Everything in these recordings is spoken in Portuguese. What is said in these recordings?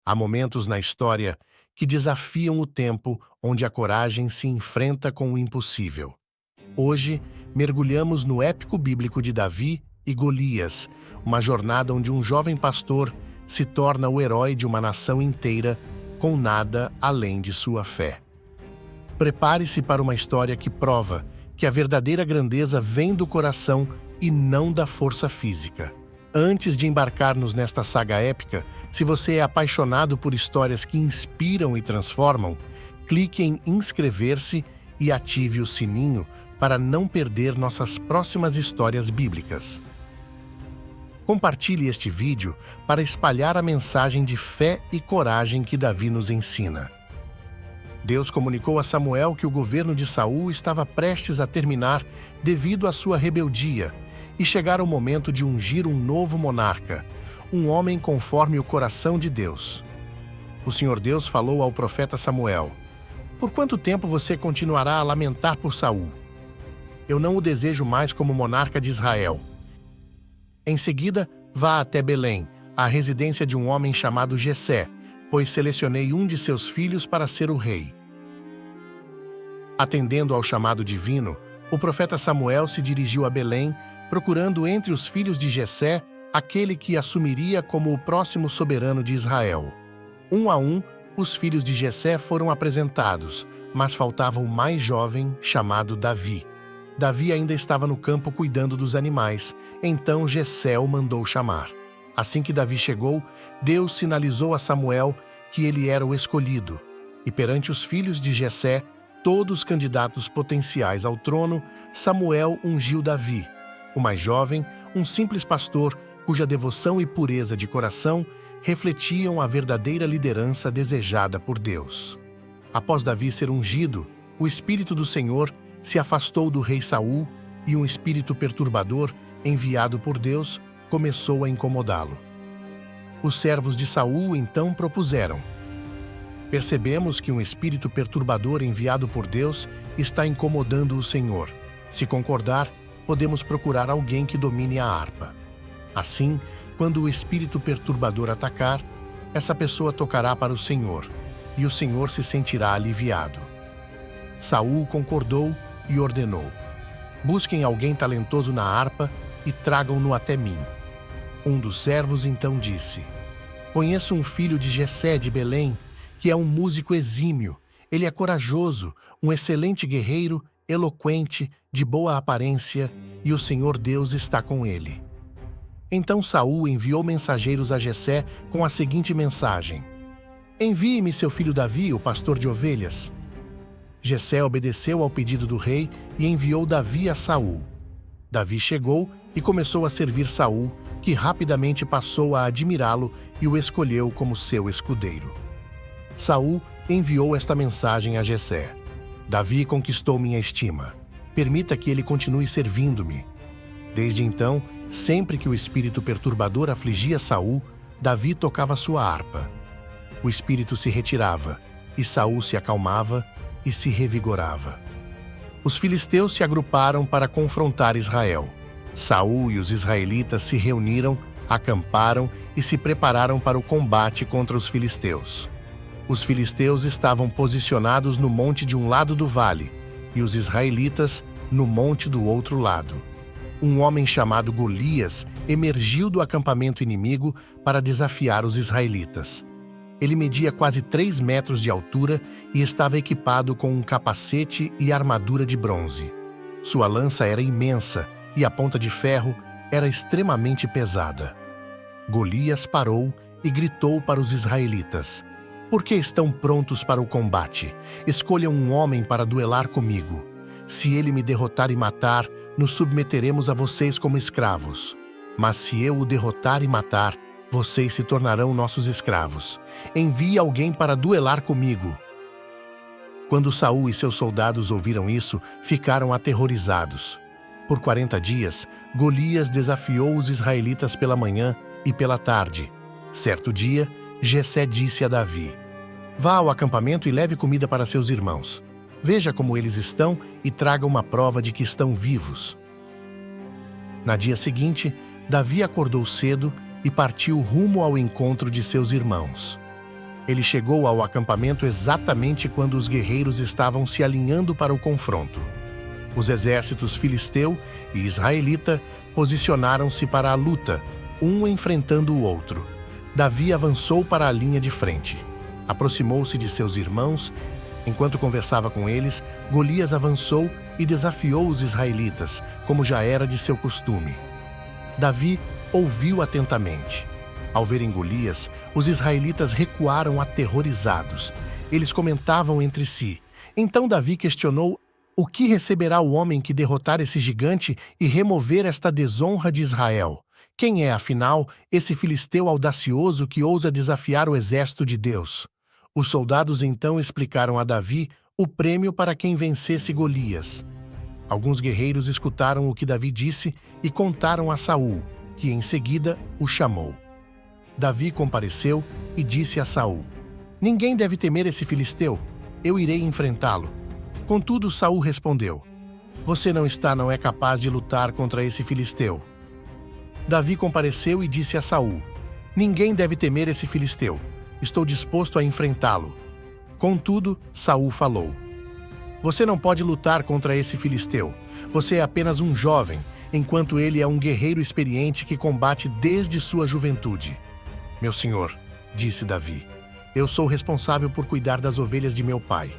Há momentos na história que desafiam o tempo onde a coragem se enfrenta com o impossível. Hoje, mergulhamos no épico bíblico de Davi e Golias, uma jornada onde um jovem pastor se torna o herói de uma nação inteira com nada além de sua fé. Prepare-se para uma história que prova que a verdadeira grandeza vem do coração e não da força física. Antes de embarcarmos nesta saga épica, se você é apaixonado por histórias que inspiram e transformam, clique em inscrever-se e ative o sininho para não perder nossas próximas histórias bíblicas. Compartilhe este vídeo para espalhar a mensagem de fé e coragem que Davi nos ensina. Deus comunicou a Samuel que o governo de Saul estava prestes a terminar devido à sua rebeldia e chegara o momento de ungir um novo monarca, um homem conforme o coração de Deus. O Senhor Deus falou ao profeta Samuel: "Por quanto tempo você continuará a lamentar por Saul? Eu não o desejo mais como monarca de Israel. Em seguida, vá até Belém, à residência de um homem chamado Jessé, pois selecionei um de seus filhos para ser o rei." Atendendo ao chamado divino, o profeta Samuel se dirigiu a Belém, procurando entre os filhos de Jessé aquele que assumiria como o próximo soberano de Israel. Um a um, os filhos de Jessé foram apresentados, mas faltava o mais jovem, chamado Davi. Davi ainda estava no campo cuidando dos animais, então Jessé o mandou chamar. Assim que Davi chegou, Deus sinalizou a Samuel que ele era o escolhido, e perante os filhos de Jessé, todos candidatos potenciais ao trono, Samuel ungiu Davi, o mais jovem, um simples pastor cuja devoção e pureza de coração refletiam a verdadeira liderança desejada por Deus. Após Davi ser ungido, o Espírito do Senhor se afastou do rei Saul e um espírito perturbador, enviado por Deus, começou a incomodá-lo. Os servos de Saul então propuseram: "Percebemos que um espírito perturbador enviado por Deus está incomodando o Senhor. Se concordar, podemos procurar alguém que domine a harpa. Assim, quando o espírito perturbador atacar, essa pessoa tocará para o Senhor, e o Senhor se sentirá aliviado." Saul concordou e ordenou: "Busquem alguém talentoso na harpa e tragam-no até mim." Um dos servos então disse: "Conheço um filho de Jessé de Belém, que é um músico exímio. Ele é corajoso, um excelente guerreiro, eloquente, de boa aparência, e o Senhor Deus está com ele." Então Saul enviou mensageiros a Jessé com a seguinte mensagem: "Envie-me seu filho Davi, o pastor de ovelhas." Jessé obedeceu ao pedido do rei e enviou Davi a Saul. Davi chegou e começou a servir Saul, que rapidamente passou a admirá-lo e o escolheu como seu escudeiro. Saul enviou esta mensagem a Jessé: "Davi conquistou minha estima. Permita que ele continue servindo-me." Desde então, sempre que o espírito perturbador afligia Saul, Davi tocava sua harpa. O espírito se retirava, e Saul se acalmava e se revigorava. Os filisteus se agruparam para confrontar Israel. Saul e os israelitas se reuniram, acamparam e se prepararam para o combate contra os filisteus. Os filisteus estavam posicionados no monte de um lado do vale, e os israelitas no monte do outro lado. Um homem chamado Golias emergiu do acampamento inimigo para desafiar os israelitas. Ele media quase 3 metros de altura e estava equipado com um capacete e armadura de bronze. Sua lança era imensa e a ponta de ferro era extremamente pesada. Golias parou e gritou para os israelitas: "Por que estão prontos para o combate? Escolham um homem para duelar comigo. Se ele me derrotar e matar, nos submeteremos a vocês como escravos. Mas se eu o derrotar e matar, vocês se tornarão nossos escravos. Envie alguém para duelar comigo." Quando Saul e seus soldados ouviram isso, ficaram aterrorizados. Por 40 dias, Golias desafiou os israelitas pela manhã e pela tarde. Certo dia, Jessé disse a Davi: "Vá ao acampamento e leve comida para seus irmãos. Veja como eles estão e traga uma prova de que estão vivos." Na dia seguinte, Davi acordou cedo e partiu rumo ao encontro de seus irmãos. Ele chegou ao acampamento exatamente quando os guerreiros estavam se alinhando para o confronto. Os exércitos filisteu e israelita posicionaram-se para a luta, um enfrentando o outro. Davi avançou para a linha de frente. Aproximou-se de seus irmãos. Enquanto conversava com eles, Golias avançou e desafiou os israelitas, como já era de seu costume. Davi ouviu atentamente. Ao verem Golias, os israelitas recuaram aterrorizados. Eles comentavam entre si. Então Davi questionou: o que receberá o homem que derrotar esse gigante e remover esta desonra de Israel? Quem é, afinal, esse filisteu audacioso que ousa desafiar o exército de Deus? Os soldados então explicaram a Davi o prêmio para quem vencesse Golias. Alguns guerreiros escutaram o que Davi disse e contaram a Saul, que em seguida o chamou. Davi compareceu e disse a Saul: ninguém deve temer esse filisteu, eu irei enfrentá-lo. Contudo, Saul respondeu: você não é capaz de lutar contra esse filisteu. Davi compareceu e disse a Saul: ninguém deve temer esse filisteu, estou disposto a enfrentá-lo. Contudo, Saul falou: você não pode lutar contra esse filisteu, você é apenas um jovem, enquanto ele é um guerreiro experiente que combate desde sua juventude. Meu senhor, disse Davi, eu sou responsável por cuidar das ovelhas de meu pai.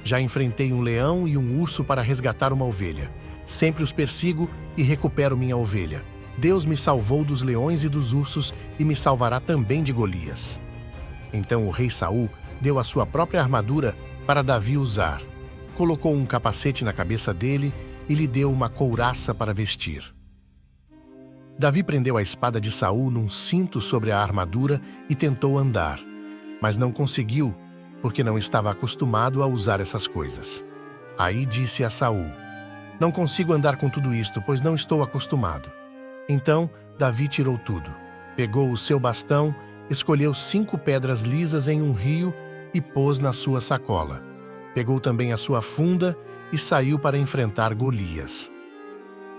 Já enfrentei um leão e um urso para resgatar uma ovelha. Sempre os persigo e recupero minha ovelha. Deus me salvou dos leões e dos ursos e me salvará também de Golias. Então o rei Saul deu a sua própria armadura para Davi usar. Colocou um capacete na cabeça dele e lhe deu uma couraça para vestir. Davi prendeu a espada de Saul num cinto sobre a armadura e tentou andar, mas não conseguiu, porque não estava acostumado a usar essas coisas. Aí disse a Saul: não consigo andar com tudo isto, pois não estou acostumado. Então Davi tirou tudo. Pegou o seu bastão, escolheu 5 pedras lisas em um rio e pôs na sua sacola. Pegou também a sua funda e saiu para enfrentar Golias.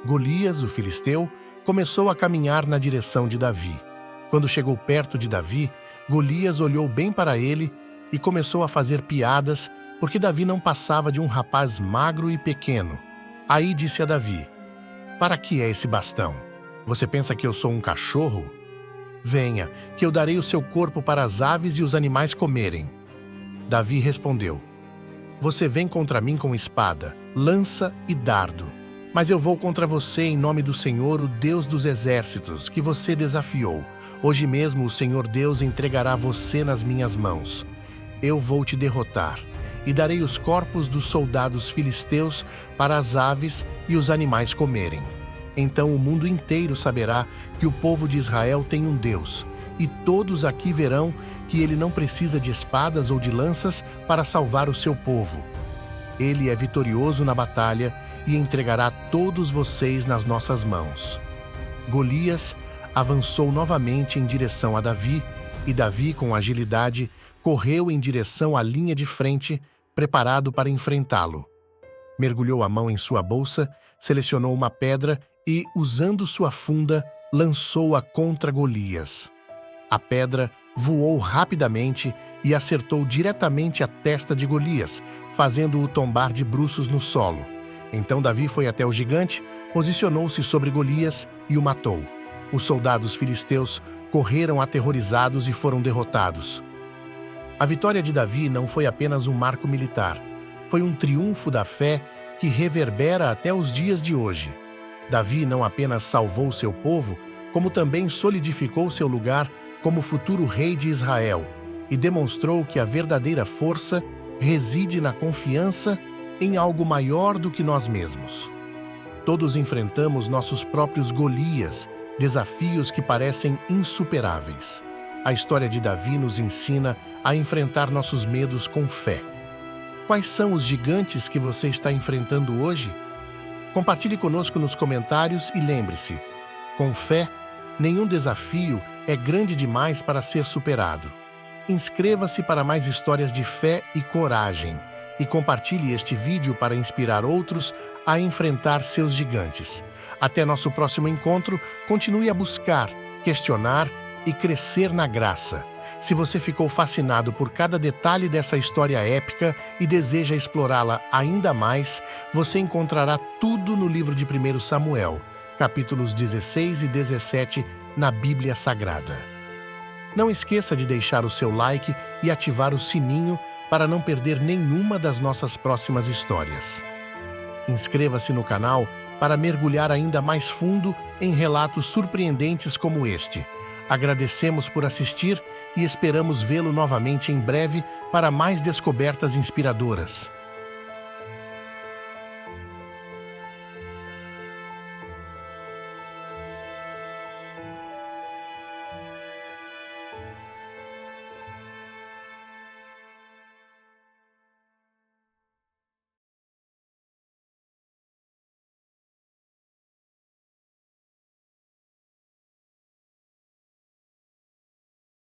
Golias, o filisteu, começou a caminhar na direção de Davi. Quando chegou perto de Davi, Golias olhou bem para ele e começou a fazer piadas, porque Davi não passava de um rapaz magro e pequeno. Aí disse a Davi: para que é esse bastão? Você pensa que eu sou um cachorro? Venha, que eu darei o seu corpo para as aves e os animais comerem. Davi respondeu: você vem contra mim com espada, lança e dardo. Mas eu vou contra você em nome do Senhor, o Deus dos exércitos, que você desafiou. Hoje mesmo o Senhor Deus entregará você nas minhas mãos. Eu vou te derrotar, e darei os corpos dos soldados filisteus para as aves e os animais comerem. Então o mundo inteiro saberá que o povo de Israel tem um Deus, e todos aqui verão que ele não precisa de espadas ou de lanças para salvar o seu povo. Ele é vitorioso na batalha e entregará todos vocês nas nossas mãos. Golias avançou novamente em direção a Davi, e Davi, com agilidade, correu em direção à linha de frente, preparado para enfrentá-lo. Mergulhou a mão em sua bolsa, selecionou uma pedra e, usando sua funda, lançou-a contra Golias. A pedra voou rapidamente e acertou diretamente a testa de Golias, fazendo-o tombar de bruços no solo. Então Davi foi até o gigante, posicionou-se sobre Golias e o matou. Os soldados filisteus correram aterrorizados e foram derrotados. A vitória de Davi não foi apenas um marco militar, foi um triunfo da fé que reverbera até os dias de hoje. Davi não apenas salvou seu povo, como também solidificou seu lugar como futuro rei de Israel e demonstrou que a verdadeira força reside na confiança em algo maior do que nós mesmos. Todos enfrentamos nossos próprios Golias, desafios que parecem insuperáveis. A história de Davi nos ensina a enfrentar nossos medos com fé. Quais são os gigantes que você está enfrentando hoje? Compartilhe conosco nos comentários e lembre-se, com fé, nenhum desafio é grande demais para ser superado. Inscreva-se para mais histórias de fé e coragem e compartilhe este vídeo para inspirar outros a enfrentar seus gigantes. Até nosso próximo encontro, continue a buscar, questionar e crescer na graça. Se você ficou fascinado por cada detalhe dessa história épica e deseja explorá-la ainda mais, você encontrará tudo no livro de 1 Samuel, capítulos 16 e 17, na Bíblia Sagrada. Não esqueça de deixar o seu like e ativar o sininho para não perder nenhuma das nossas próximas histórias. Inscreva-se no canal para mergulhar ainda mais fundo em relatos surpreendentes como este. Agradecemos por assistir e esperamos vê-lo novamente em breve para mais descobertas inspiradoras.